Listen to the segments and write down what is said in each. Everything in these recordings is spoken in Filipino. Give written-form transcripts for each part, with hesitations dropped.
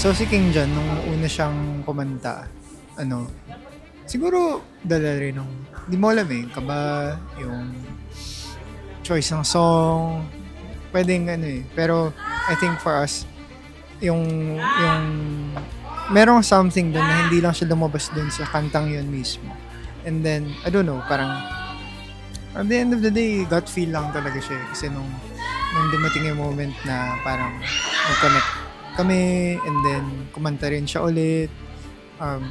So si King John, nung una siyang kumanta, ano, siguro dala rin ng, di mo alam eh, kaba, yung choice ng song, pwedeng ano eh. Pero I think for us, yung merong something dun na hindi lang siya lumabas dun sa kantang yun mismo. And then, I don't know, parang at the end of the day, gut feel lang talaga siya. Kasi nung dumating yung moment na parang mag-connect kami and then kumanta rin siya ulit.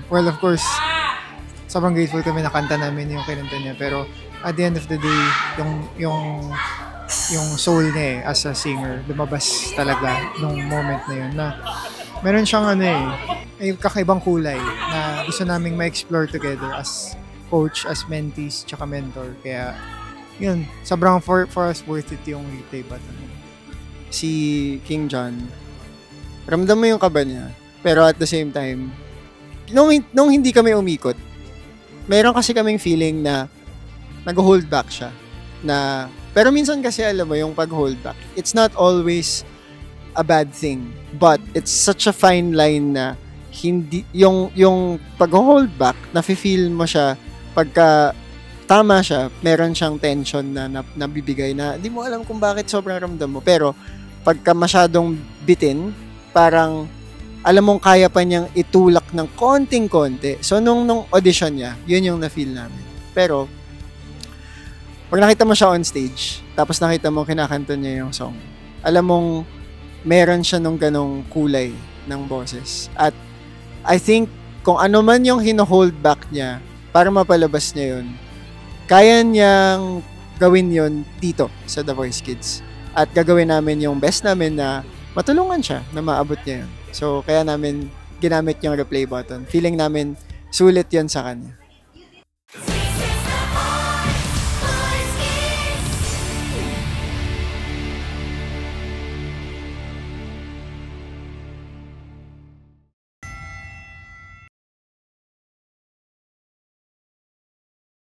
Well, of course, sobrang grateful kami na kanta namin yung kinanta niya. Pero at the end of the day, yung soul niya as a singer, lumabas talaga nung moment na yun. Na meron siyang may kakaibang kulay na gusto naming ma-explore together as coach, as mentees, tsaka mentor. Kaya, yun, sobrang for us worth it yung replay button. Si King John, ramdam mo yung kaba niya. Pero at the same time, nung hindi kami umikot, meron kasi kaming feeling na nag-hold back siya. Pero minsan kasi alam mo, yung pag-hold back, it's not always a bad thing. But it's such a fine line na hindi, yung pag-hold back, nafe-feel mo siya pagka tama siya, meron siyang tension na nabibigay na di mo alam kung bakit sobrang ramdam mo. Pero pagka masyadong bitin, parang alam mong kaya pa niyang itulak ng konting-konti. So nung audition niya, yun yung na-feel namin. Pero pag nakita mo siya on stage, tapos nakita mo kinakanta niya yung song, alam mong meron siya nung ganong kulay ng boses. At I think kung ano man yung hino-hold back niya para mapalabas niya yun, kaya niyang gawin yun dito sa The Voice Kids. At gagawin namin yung best namin na matulungan siya na maabot niya yun. So, kaya namin ginamit yung replay button. Feeling namin sulit yun sa kanya.